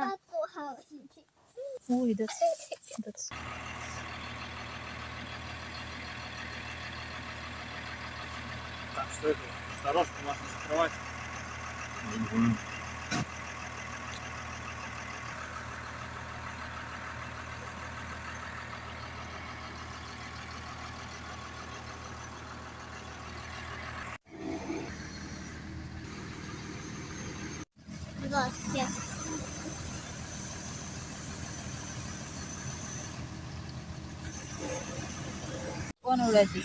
na. Uy, that's... Так, что это? Дорожку можно закрывать. Здравствуйте. On already.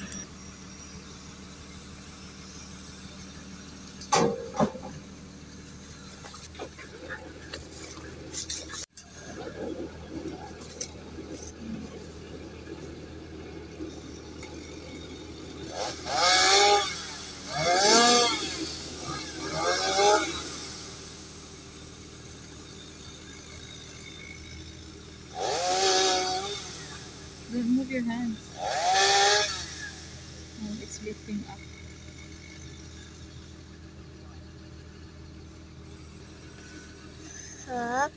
Move your hands. Oh, it's lifting up. Так.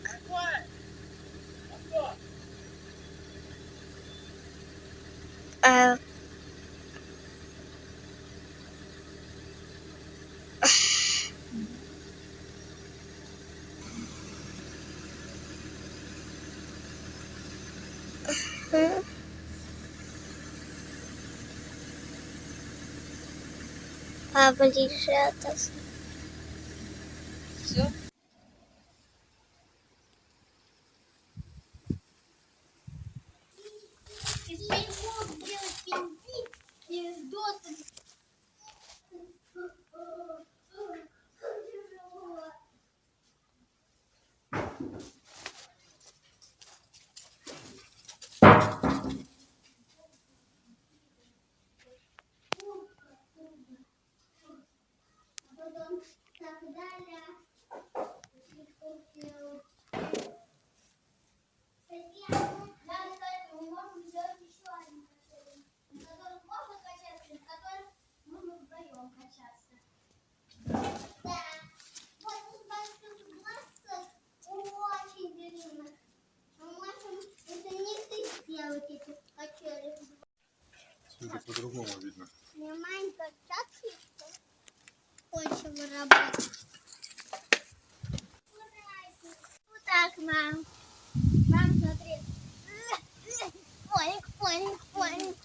Поближе это. Все? Потом так далее. Надо сказать, мы можем сделать еще один качель, на котором можно качаться, на котором можно вдвоем качаться. Да. Вот тут большой глаз очень длинный. Мы можем это не ты сделать эти качели. Это по-другому видно. Снимаем качаться. Очень работать. Вот так, мам. Мам, смотри. Поник, поник, поник.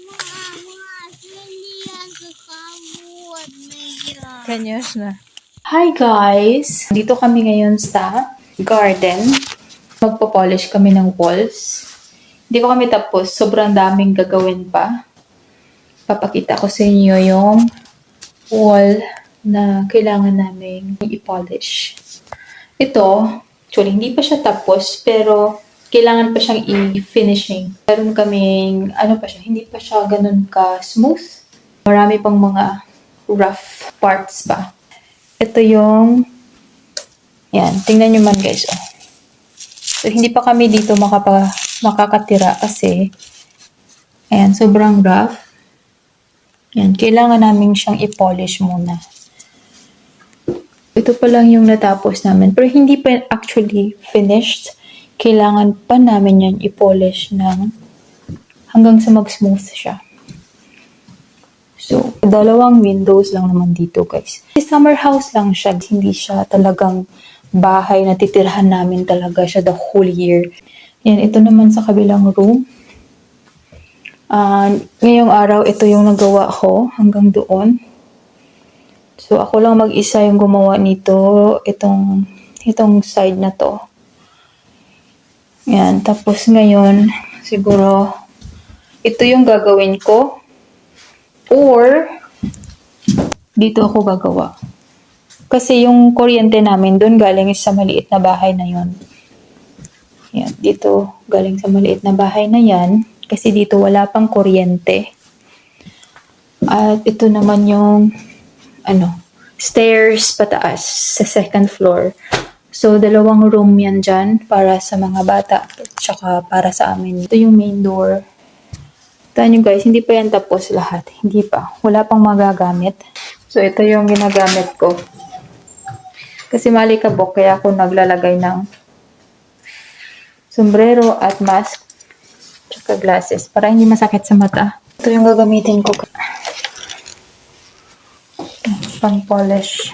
Мама, железо холодное. Конечно. Hi guys! Dito kami ngayon sa garden. Magpo-polish kami ng walls. Hindi pa kami tapos. Sobrang daming gagawin pa. Papakita ko sa inyo yung wall na kailangan namin i-polish. Ito, actually, hindi pa siya tapos, pero kailangan pa siyang i-finishing. Meron kaming, ano pa siya, hindi pa siya ganun ka-smooth. Marami pang mga rough parts pa. Ito yung, yan, tingnan nyo man guys. Oh. So, hindi pa kami dito makakatira kasi, ayan, sobrang rough. Yan, kailangan namin siyang i-polish muna. Ito pa lang yung natapos namin. Pero hindi pa actually finished. Kailangan pa namin yan i-polish ng hanggang sa mag-smooth siya. So, 2 windows lang naman dito, guys. Summer house lang siya. Hindi siya talagang bahay na titirhan namin talaga siya the whole year. Yan, ito naman sa kabilang room. Ngayong araw, ito yung nagawa ko hanggang doon. So, ako lang mag-isa yung gumawa nito, itong side na to. Yan, tapos ngayon, siguro, ito yung gagawin ko. Or, dito ako gagawa. Kasi yung kuryente namin doon galing sa maliit na bahay na yon. Yan, dito galing sa maliit na bahay na yan. Kasi dito wala pang kuryente. At ito naman yung stairs pataas sa second floor. So, 2 room yan dyan para sa mga bata. Tsaka para sa amin. Ito yung main door. Taan nyo guys, hindi pa yan tapos lahat. Hindi pa. Wala pang magagamit. So, ito yung ginagamit ko. Kasi malikabok, kaya ako naglalagay ng sombrero at mask. Tsaka glasses. Para hindi masakit sa mata. Ito yung gagamitin ko. Pang polish.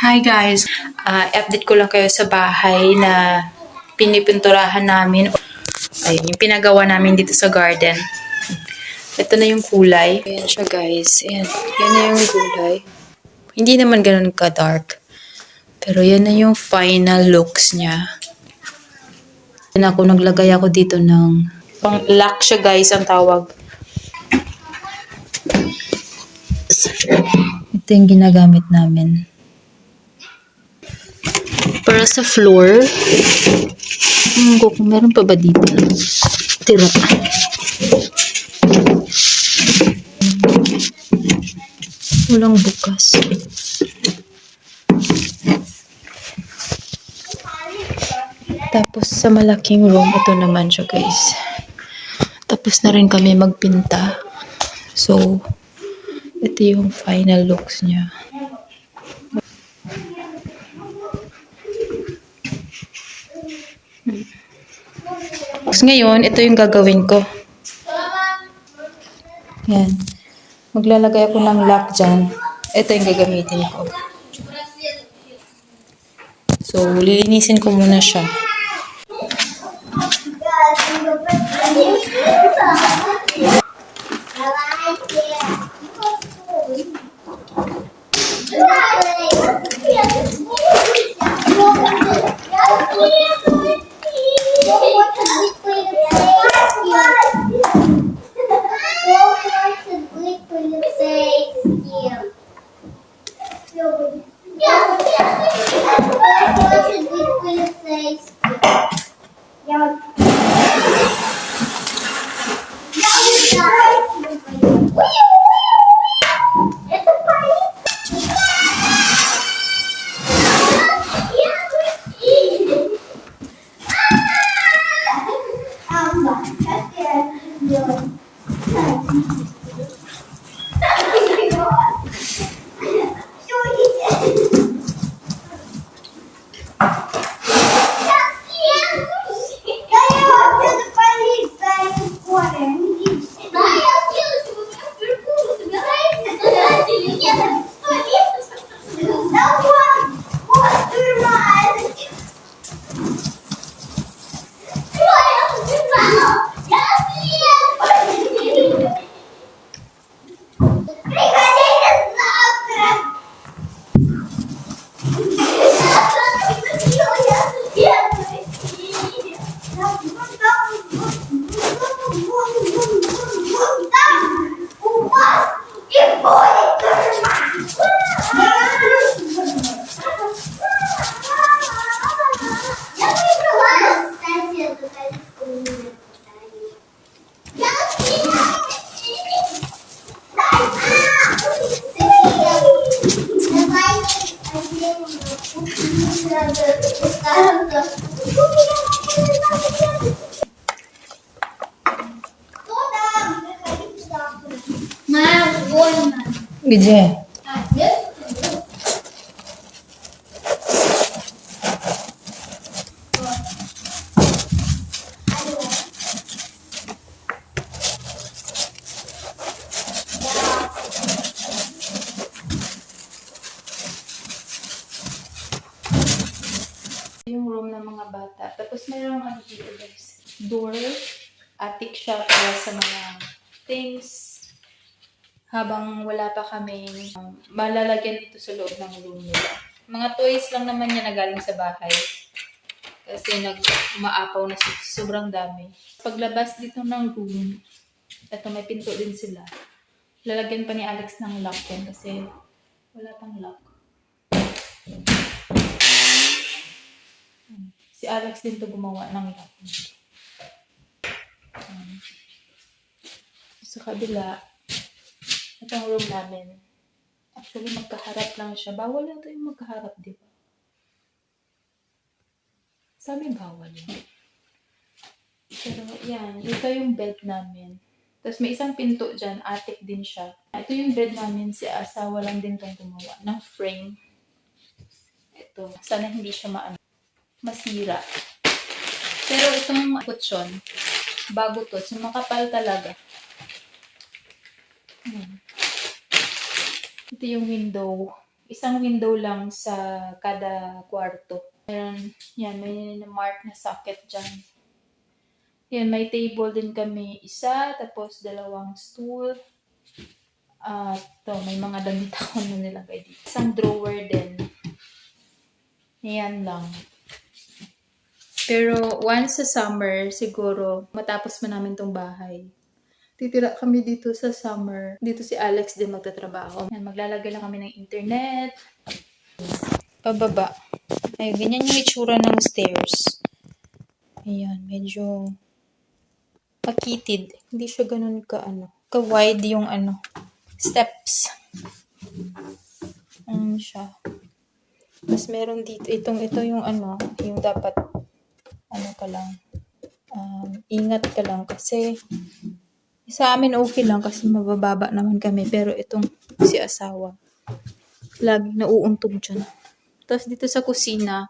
Hi guys! Update ko lang kayo sa bahay na pinipinturahan namin. Ayun, yung pinagawa namin dito sa garden. Ito na yung kulay. Ayan siya guys. Ayan. Yan na yung kulay. Hindi naman ganun ka-dark. Pero yan na yung final looks niya. Yan ako, naglagay ako dito ng pang lock siya guys ang tawag. Ito yung ginagamit namin. Para sa floor, kung meron pa ba dito? Tira. Walang bukas. Tapos sa malaking room, ito naman siya guys. Tapos na rin kami magpinta. So, ito yung final looks niya. Tapos ngayon, ito yung gagawin ko. Yan. Maglalagay ako ng lock dyan. Ito yung gagamitin ko. So, lilinisin ko muna siya. Где? Yung room ng mga bata. Tapos mayroong ano dito guys, door. Attic siya para sa mga things. Habang wala pa kami, malalagyan dito sa loob ng room nila. Mga toys lang naman yan na galing sa bahay. Kasi umaapaw na sobrang dami. Paglabas dito ng room, eto may pinto din sila. Lalagyan pa ni Alex ng lock yan kasi wala pang lock. Si Alex din to gumawa ng lock. Sa kabila, itong room namin. Actually, magkaharap lang siya. Bawal lang ito yung magkaharap, di ba? Sa amin, bawal yun. Pero, yan. Ito yung bed namin. Tapos, may isang pinto dyan. Attic din siya. Ito yung bed namin. Si asawa lang din itong gumawa ng frame. Ito. Sana hindi siya masira. Pero, itong kutsyon, bago to. So, makapal talaga. Ito yung window. Isang window lang sa kada kwarto. Meron, yan, may mark na socket dyan. Yan, may table din kami isa, tapos dalawang stool. May mga damit ako na nilagay dito. Isang drawer din. Yan lang. Pero once sa summer, siguro, matapos man namin tong bahay, titira kami dito sa summer. Dito si Alex din magtatrabaho. Yan, maglalagay lang kami ng internet. Pababa. Ay, ganyan yung itsura ng stairs. Ayan, medyo pakitid. Hindi siya ganun ka-wide yung steps. Siya. Mas meron dito, ito yung yung dapat, ka lang, ingat ka lang kasi, sa amin okay lang kasi mabababa naman kami. Pero itong si asawa, lagi nauuntog dyan. Tapos dito sa kusina,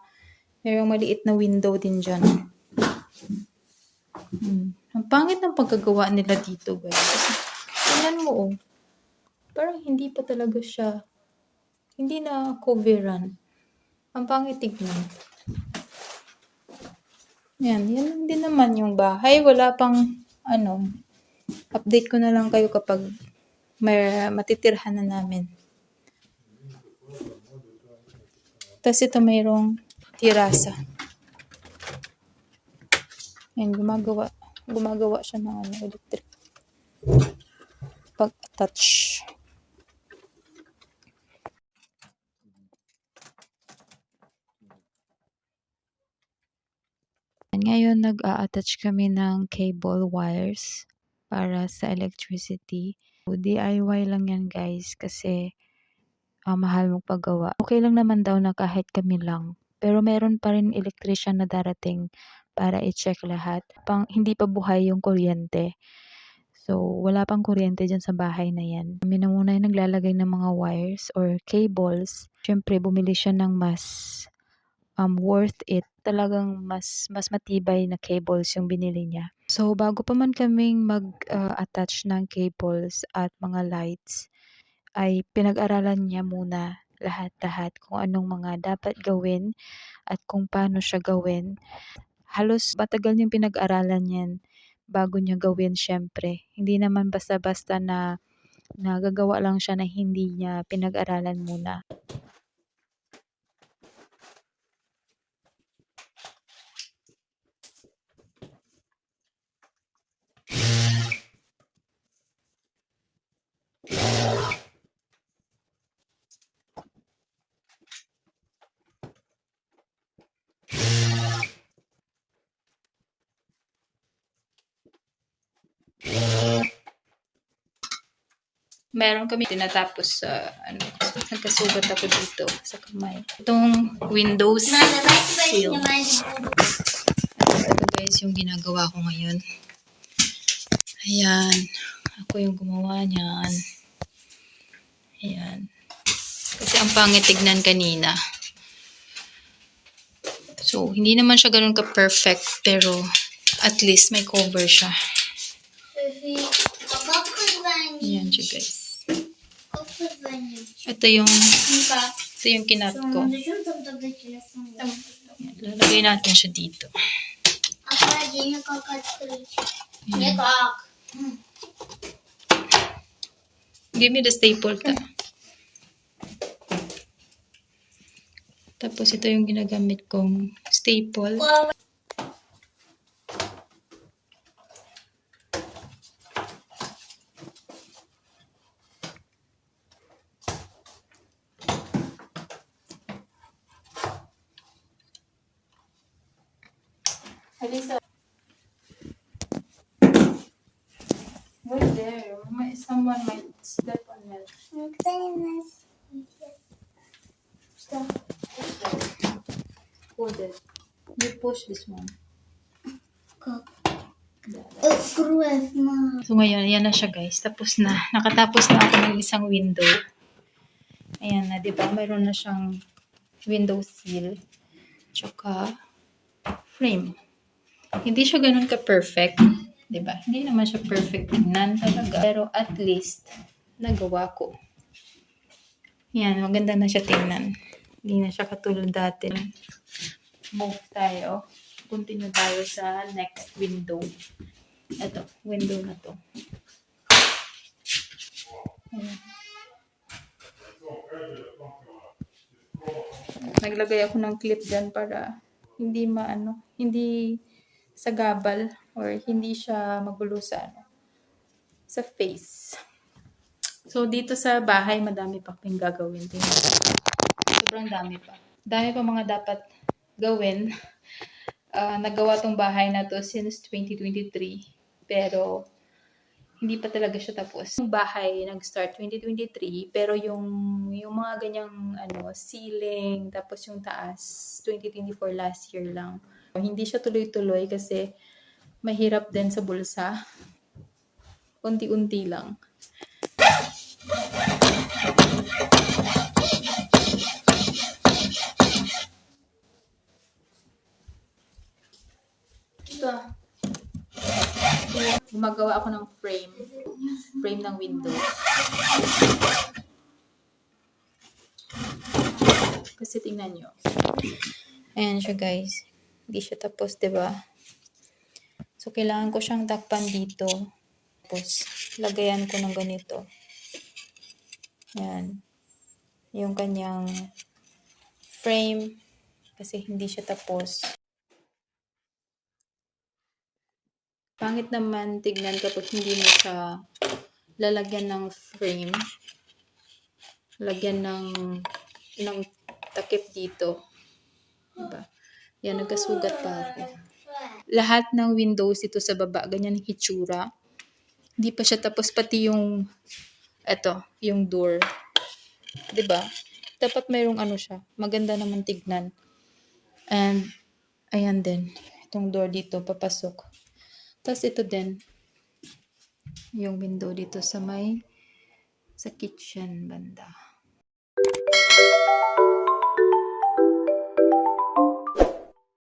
mayroong maliit na window din dyan. Ang pangit ng pagkagawa nila dito, guys. Tingnan mo, oh. Parang hindi pa talaga siya, hindi na coveran. Ang pangit tignan. Yan lang din naman yung bahay. Wala pang, update ko na lang kayo kapag may matitirhan na namin. Tapos ito mayroong tirasa. Yan, gumagawa siya ng electric. Pag-attach. Ngayon, nag-a-attach kami ng cable wires para sa electricity. DIY lang yan, guys, kasi mahal magpagawa. Okay lang naman daw na kahit kami lang. Pero meron pa rin electrician na darating para i-check lahat. Hindi pa buhay yung kuryente. So, wala pang kuryente dyan sa bahay na yan. Kami na muna yung naglalagay ng mga wires or cables. Siyempre, bumili siya ng mas worth it. Talagang mas matibay na cables yung binili niya. So, bago pa man kaming mag-attach ng cables at mga lights, ay pinag-aralan niya muna lahat-lahat kung anong mga dapat gawin at kung paano siya gawin. Halos matagal niyang pinag-aralan yan bago niya gawin, syempre. Hindi naman basta-basta na nagagawa lang siya na hindi niya pinag-aralan muna. Meron kami tinatapos sa nagkasugat ako dito sa kamay. Itong windows sill. Ito guys yung ginagawa ko ngayon. Ayan. Ako yung gumawa niyan. Ayan. Kasi ang pangit tignan kanina. So, hindi naman siya ganun ka-perfect, pero at least may cover siya. Ayan siya guys. Ito yung kinat ko. Lalagay natin siya dito. Give me the staple ka. Tapos ito yung ginagamit kong staple. Alisa. Wait there. Someone might step on it. Stop. Hold it. You push this one. So ngayon, ayan na siya guys. Tapos na. Nakatapos na ako ng isang window. Ayan na, di ba? Mayroon na siyang window sill. Tsaka frame. Hindi siya ganun ka-perfect. Diba? Hindi naman siya perfect tingnan talaga. Pero at least, nagawa ko. Yan, maganda na siya tingnan. Hindi na siya katulad dati. Move tayo. Continue tayo sa next window. Ito, window na to. Ayan. Naglagay ako ng clip dyan para hindi hindi sagabal or hindi siya magulo sa sa face. So, dito sa bahay, madami pa kaming gagawin. Sobrang dami pa. Dami pa mga dapat gawin. Nagawa tong bahay na to since 2023. Pero, hindi pa talaga siya tapos. Yung bahay, nag-start 2023. Pero yung mga ganyang ceiling, tapos yung taas, 2024 last year lang. Hindi siya tuloy-tuloy kasi mahirap din sa bulsa. Unti-unti lang. Ito. Gumagawa ako ng frame. Frame ng window. Kasi tingnan nyo. Ayan siya guys. Hindi siya tapos, diba? So, kailangan ko siyang takpan dito. Tapos, lagayan ko ng ganito. Ayan. Yung kanyang frame. Kasi hindi siya tapos. Pangit naman tignan kapag hindi mo siya lalagyan ng frame. Lagyan ng takip dito. Diba? Yan, nagkasugat pa ako. Lahat ng windows dito sa baba, ganyan ang hitsura. Hindi pa siya tapos, pati yung yung door. 'Di ba? Dapat mayroong ano siya. Maganda naman tignan. And ayan din. Itong door dito papasok. Tapos ito din. Yung window dito sa kitchen banda.